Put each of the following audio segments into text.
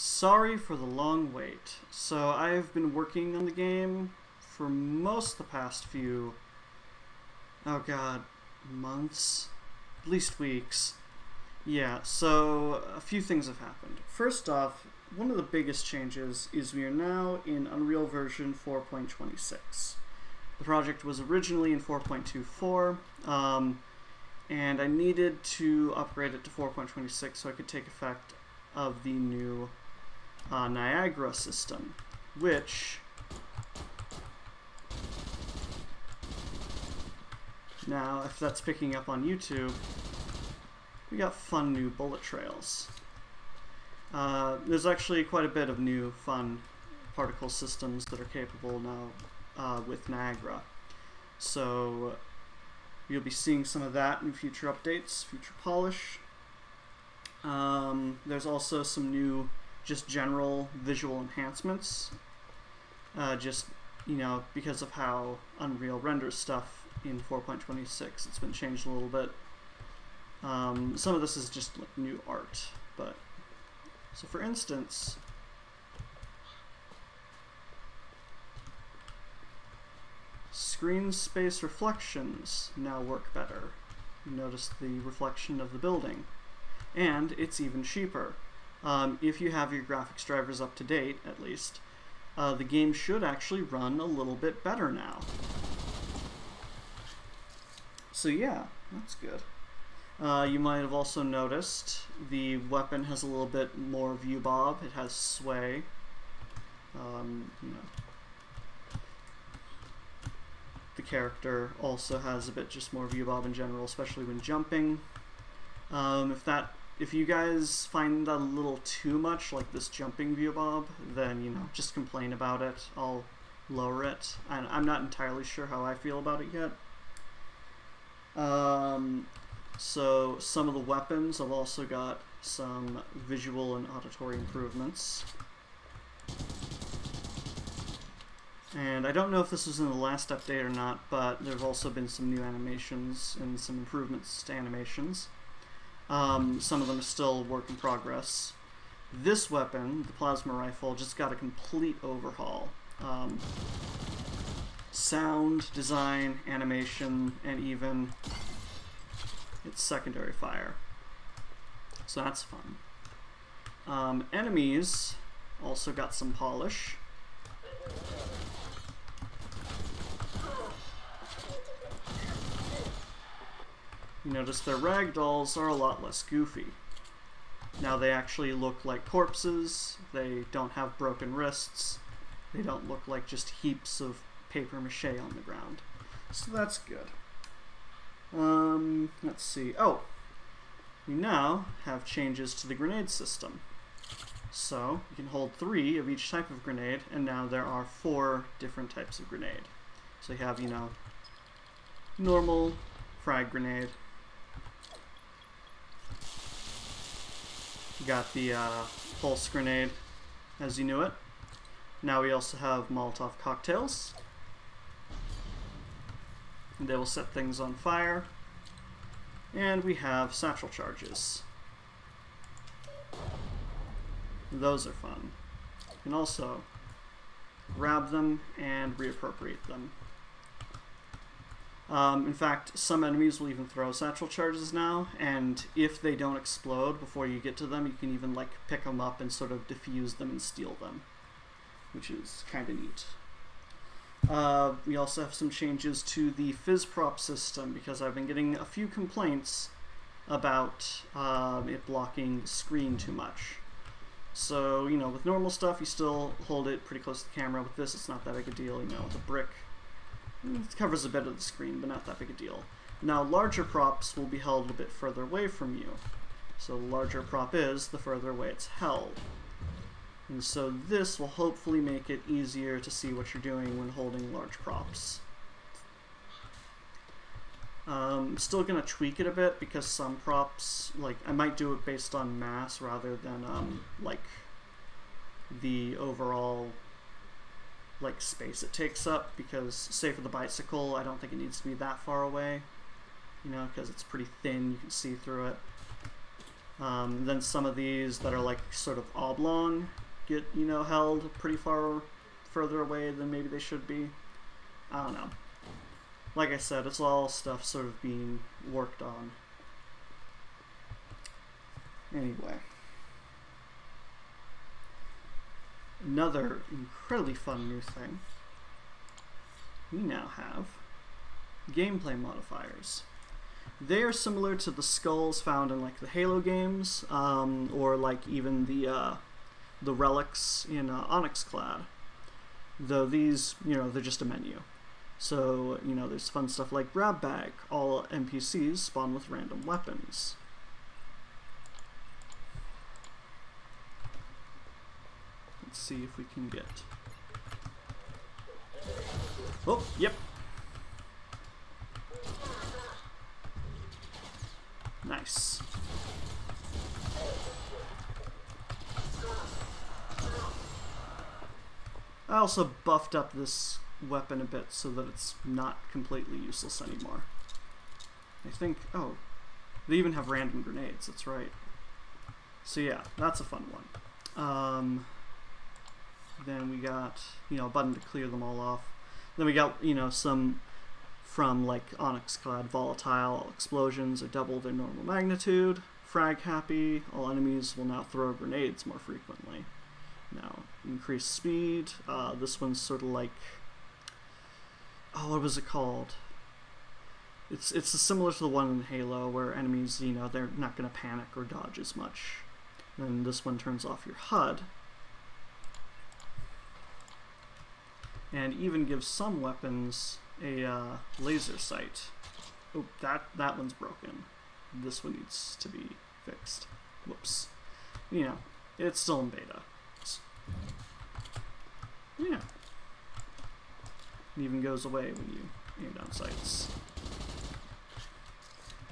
Sorry for the long wait. So I've been working on the game for most of the past few, oh god, months? At least weeks. Yeah, so a few things have happened. First off, one of the biggest changes is we are now in Unreal version 4.26. The project was originally in 4.24, and I needed to upgrade it to 4.26 so I could take effect of the new Niagara system, which now, if that's picking up on YouTube, we got fun new bullet trails. There's actually quite a bit of new fun particle systems that are capable now with Niagara. So you'll be seeing some of that in future updates, future polish. There's also some new just general visual enhancements, just, you know, because of how Unreal renders stuff in 4.26. It's been changed a little bit. Some of this is just like new art, but so for instance, screen space reflections now work better. You notice the reflection of the building, and it's even cheaper. If you have your graphics drivers up to date, at least, the game should actually run a little bit better now. So yeah, that's good. You might have also noticed the weapon has a little bit more view bob. It has sway. You know, the character also has a bit just more view bob in general, especially when jumping. If you guys find that a little too much, like this jumping view bob, then, you know, just complain about it. I'll lower it. I'm not entirely sure how I feel about it yet. So some of the weapons have also got some visual and auditory improvements. And I don't know if this was in the last update or not, but there have also been some new animations and some improvements to animations. Some of them are still work in progress. This weapon, the plasma rifle, just got a complete overhaul. Sound, design, animation, and even its secondary fire. So that's fun. Enemies also got some polish. You notice their ragdolls are a lot less goofy. Now they actually look like corpses, they don't have broken wrists, they don't look like just heaps of paper mache on the ground. So that's good. Let's see. Oh, we now have changes to the grenade system. So you can hold 3 of each type of grenade, and now there are 4 different types of grenade. So you have, you know, normal frag grenade. You got the pulse grenade, as you knew it. Now we also have Molotov cocktails. They will set things on fire. And we have satchel charges. Those are fun. You can also grab them and reappropriate them. In fact, some enemies will even throw satchel charges now, and if they don't explode before you get to them, you can even like pick them up and sort of defuse them and steal them, which is kind of neat. We also have some changes to the fizz prop system, because I've been getting a few complaints about it blocking the screen too much. So, you know, with normal stuff, you still hold it pretty close to the camera. With this, it's not that big a deal. You know, with a brick, it covers a bit of the screen, but not that big a deal. Now, larger props will be held a bit further away from you. So the larger a prop is, the further away it's held. And so this will hopefully make it easier to see what you're doing when holding large props. Still gonna tweak it a bit, because some props, like, I might do it based on mass rather than like the overall like space it takes up, because say for the bicycle, I don't think it needs to be that far away, you know, because it's pretty thin, you can see through it. Then some of these that are like sort of oblong get, you know, held pretty further away than maybe they should be. I don't know. Like I said, it's all stuff sort of being worked on. Anyway. Another incredibly fun new thing. We now have gameplay modifiers. They are similar to the skulls found in like the Halo games, or like even the relics in Onyx-Clad. Though these, you know, they're just a menu. So, you know, there's fun stuff like Grab Bag. All NPCs spawn with random weapons. Let's see if we can get... Oh, yep. Nice. I also buffed up this weapon a bit so that it's not completely useless anymore. I think, oh, they even have random grenades, that's right. So yeah, that's a fun one. Then we got, you know, a button to clear them all off. Then we got, you know, some from like Onyx-Clad volatile explosions are double their normal magnitude. Frag happy, all enemies will now throw grenades more frequently. Now, increased speed. This one's sort of like, oh, what was it called? It's similar to the one in Halo where enemies, you know, they're not going to panic or dodge as much. Then this one turns off your HUD. And even gives some weapons a laser sight. Oh, that one's broken. This one needs to be fixed. Whoops. You know, it's still in beta. Yeah. It even goes away when you aim down sights.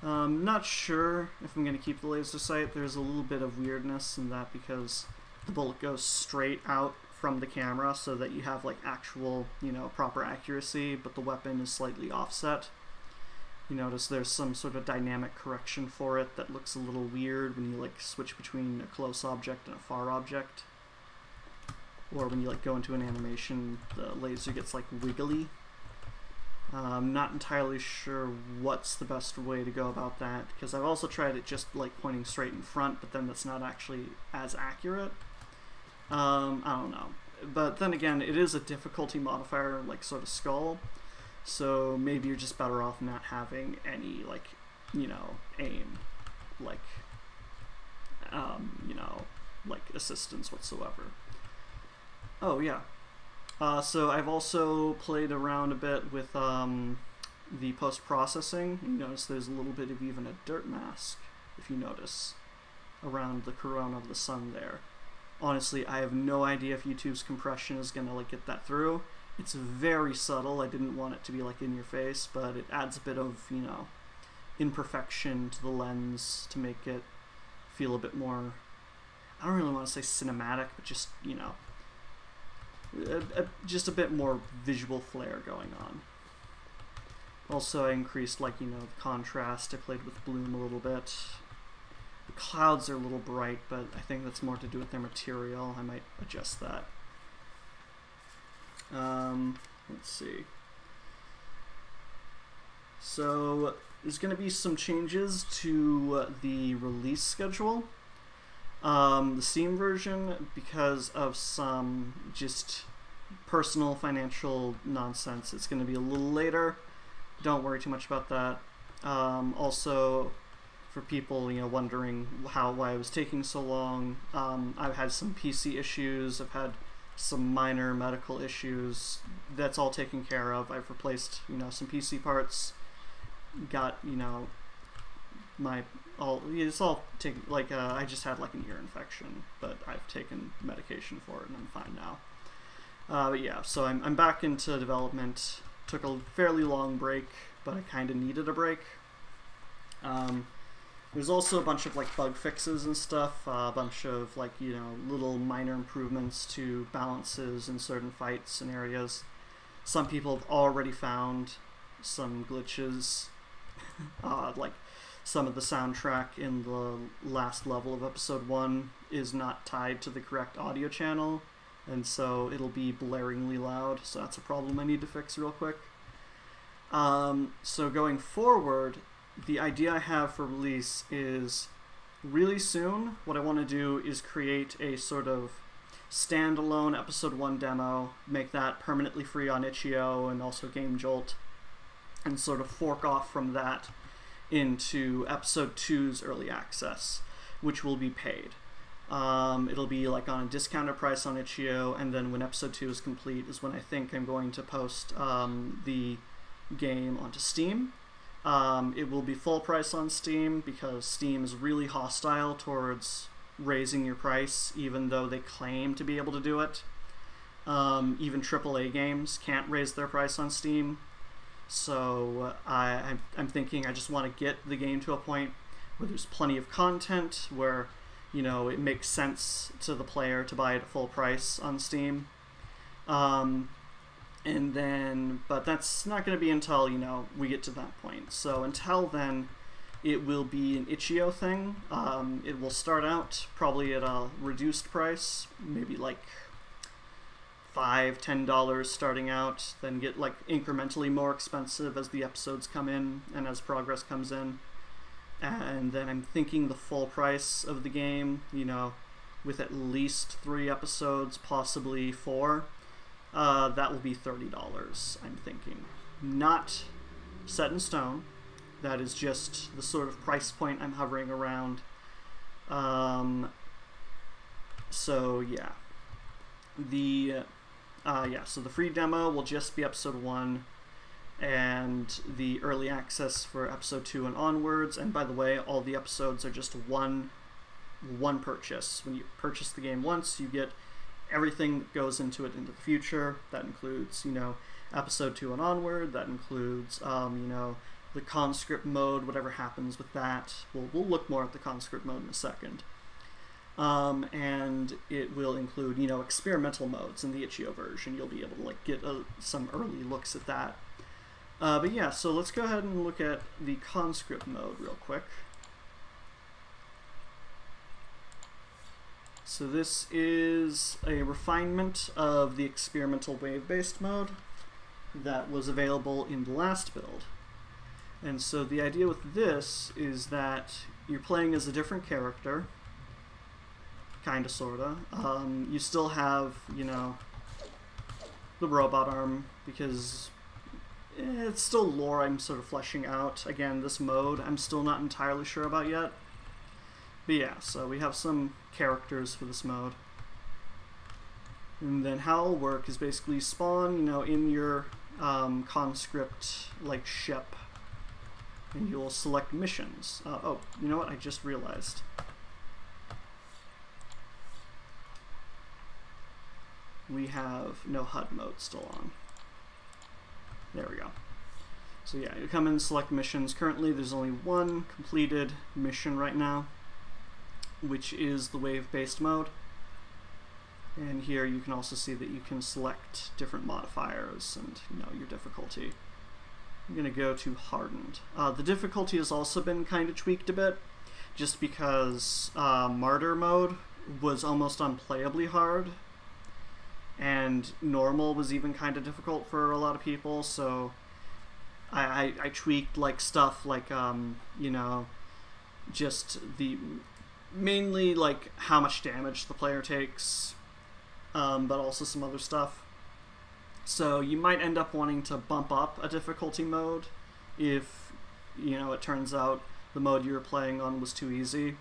Not sure if I'm going to keep the laser sight. There's a little bit of weirdness in that because the bullet goes straight out from the camera so that you have like actual, you know, proper accuracy, but the weapon is slightly offset. You notice there's some sort of dynamic correction for it that looks a little weird when you like switch between a close object and a far object. Or when you like go into an animation, the laser gets like wiggly. I'm not entirely sure what's the best way to go about that, because I've also tried it just like pointing straight in front, but then that's not actually as accurate. I don't know. But then again, it is a difficulty modifier, like sort of skull, so maybe you're just better off not having any, like, you know, aim, like, you know, like assistance whatsoever. Oh, yeah. So I've also played around a bit with the post-processing. You notice there's a little bit of even a dirt mask, if you notice, around the corona of the sun there. Honestly, I have no idea if YouTube's compression is going to like get that through. It's very subtle. I didn't want it to be like in your face, but it adds a bit of, you know, imperfection to the lens to make it feel a bit more, I don't really want to say cinematic, but just, you know, just a bit more visual flair going on. Also, I increased, like, you know, the contrast. I played with bloom a little bit. The clouds are a little bright, but I think that's more to do with their material. I might adjust that. Let's see. So, there's going to be some changes to the release schedule. The Steam version, because of some just personal financial nonsense, it's going to be a little later. Don't worry too much about that. Also, for people, you know, wondering why I was taking so long, I've had some PC issues. I've had some minor medical issues. That's all taken care of. I've replaced, you know, some PC parts. Got, you know, it's all taken, like, I just had like an ear infection, but I've taken medication for it and I'm fine now. But yeah, so I'm back into development. Took a fairly long break, but I kind of needed a break. There's also a bunch of like bug fixes and stuff, a bunch of like, you know, little minor improvements to balances in certain fights and areas. Some people have already found some glitches, like some of the soundtrack in the last level of episode 1 is not tied to the correct audio channel, and so it'll be blaringly loud, so that's a problem I need to fix real quick. So going forward, the idea I have for release is really soon what I want to do is create a sort of standalone episode 1 demo, make that permanently free on itch.io and also Game Jolt, and sort of fork off from that into episode 2's early access, which will be paid. It'll be like on a discounted price on itch.io, and then when episode 2 is complete is when I think I'm going to post the game onto Steam. It will be full price on Steam because Steam is really hostile towards raising your price, even though they claim to be able to do it. Even AAA games can't raise their price on Steam. So I'm thinking I just want to get the game to a point where there's plenty of content, where, you know, it makes sense to the player to buy it at full price on Steam. And then, but that's not going to be until, you know, we get to that point. So until then, it will be an itch.io thing. It will start out probably at a reduced price, maybe like $5, $10 starting out, then get like incrementally more expensive as the episodes come in and as progress comes in. And then I'm thinking the full price of the game, you know, with at least 3 episodes, possibly 4, that will be $30, I'm thinking. Not set in stone. That is just the sort of price point I'm hovering around. So yeah. So the free demo will just be episode 1, and the early access for episode 2 and onwards. And by the way, all the episodes are just one purchase. When you purchase the game once, you get everything that goes into it into the future. That includes, you know, episode 2 and onward. That includes, you know, the conscript mode, whatever happens with that. We'll look more at the conscript mode in a second. And it will include, you know, experimental modes in the itch.io version. You'll be able to like get some early looks at that. But yeah, so let's go ahead and look at the conscript mode real quick. So this is a refinement of the experimental wave-based mode that was available in the last build. And so the idea with this is that you're playing as a different character, kinda, sorta. You still have, you know, the robot arm, because it's still lore I'm sort of fleshing out. Again, this mode I'm still not entirely sure about yet. But yeah, so we have some characters for this mode. And then how it'll work is basically spawn, you know, in your conscript like ship, and you'll select missions. Oh, you know what? I just realized. We have no HUD mode still on. There we go. So yeah, you come in and select missions. Currently there's only one completed mission right now, which is the wave-based mode. And here you can also see that you can select different modifiers and, you know, your difficulty. I'm going to go to hardened. The difficulty has also been kind of tweaked a bit, just because martyr mode was almost unplayably hard, and normal was even kind of difficult for a lot of people. So I tweaked like stuff like you know, just the mainly like how much damage the player takes, but also some other stuff. So you might end up wanting to bump up a difficulty mode if, you know, it turns out the mode you were playing on was too easy.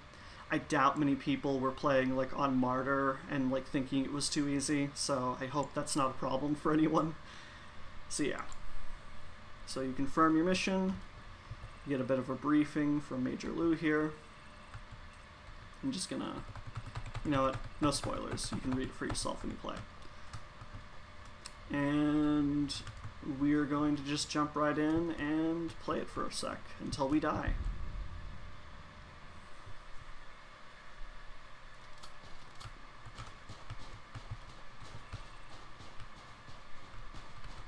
I doubt many people were playing like on Martyr and like thinking it was too easy, so I hope that's not a problem for anyone. So yeah. So you confirm your mission, you get a bit of a briefing from Major Lou here. I'm just gonna, you know what, no spoilers, you can read it for yourself when you play. And we're going to just jump right in and play it for a sec until we die.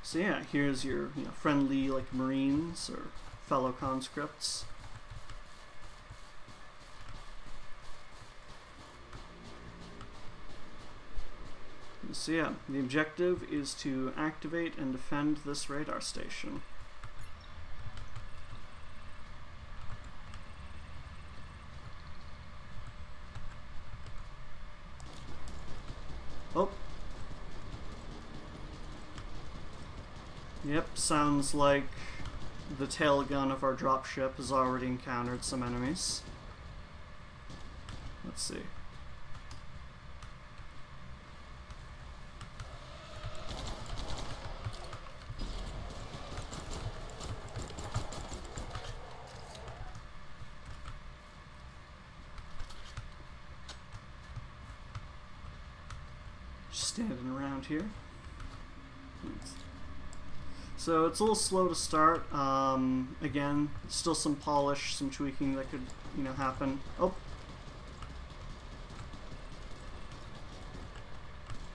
So yeah, here's your, you know, friendly like Marines or fellow conscripts. So yeah, the objective is to activate and defend this radar station. Oh. Yep, sounds like the tail gun of our dropship has already encountered some enemies. Let's see. Standing around here. So it's a little slow to start. Again, still some polish, some tweaking that could, happen. Oh.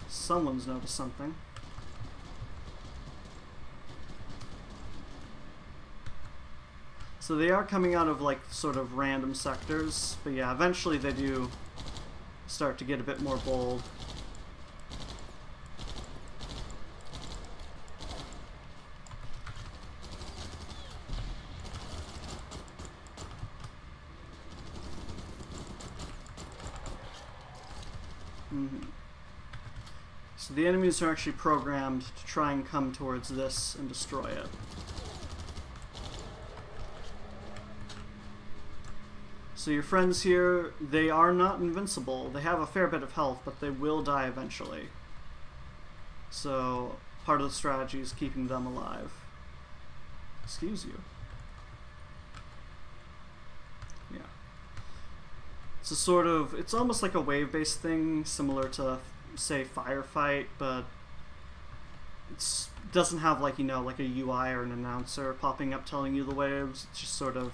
Someone's noticed something. So they are coming out of like sort of random sectors, but yeah, eventually they do start to get a bit more bold. So the enemies are actually programmed to try and come towards this and destroy it. So your friends here, they are not invincible. They have a fair bit of health, but they will die eventually. So part of the strategy is keeping them alive. Excuse you. Yeah. It's a sort of, it's almost like a wave-based thing, similar to, say, Firefight, but it doesn't have like, like a UI or an announcer popping up telling you the waves. It's just sort of,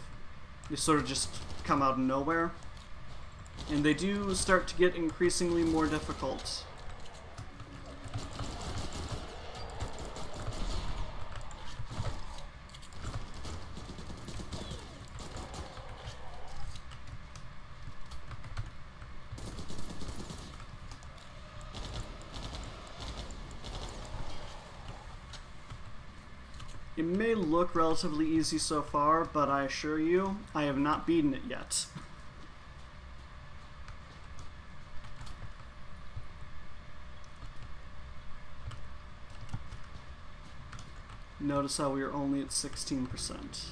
they sort of just come out of nowhere. And they do start to get increasingly more difficult. It may look relatively easy so far, but I assure you, I have not beaten it yet. Notice how we are only at 16%.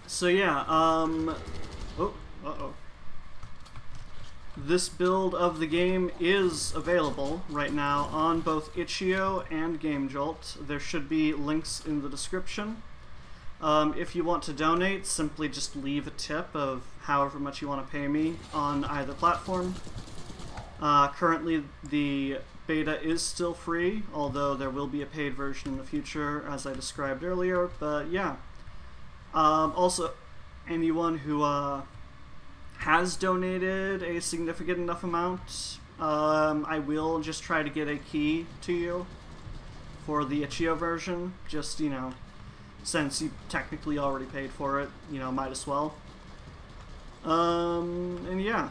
So yeah, this build of the game is available right now on both itch.io and GameJolt. There should be links in the description. If you want to donate, simply just leave a tip of however much you want to pay me on either platform. Currently, the beta is still free, although there will be a paid version in the future, as I described earlier, but yeah. Also, anyone who has donated a significant enough amount, I will just try to get a key to you for the itch.io version, just, since you technically already paid for it, might as well. And yeah,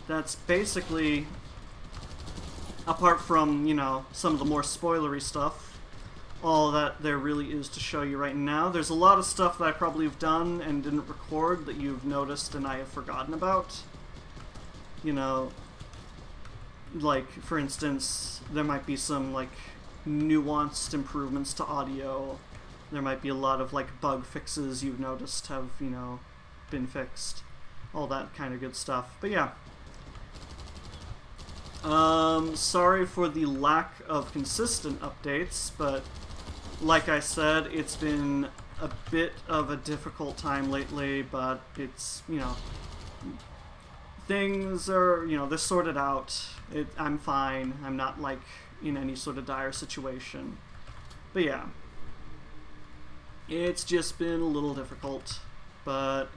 that's basically, apart from, some of the more spoilery stuff, all that there really is to show you right now. There's a lot of stuff that I probably have done and didn't record that you've noticed and I have forgotten about. Like, for instance, there might be some, like, nuanced improvements to audio. There might be a lot of, like, bug fixes you've noticed have, been fixed. All that kind of good stuff. But yeah. Sorry for the lack of consistent updates, but like I said, it's been a bit of a difficult time lately, but it's, you know, things are, you know, they're sorted out. I'm fine. I'm not, like, in any sort of dire situation. But yeah, it's just been a little difficult. But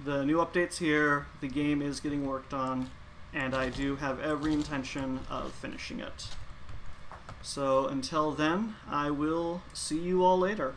the new update's here, the game is getting worked on, and I do have every intention of finishing it. So until then, I will see you all later.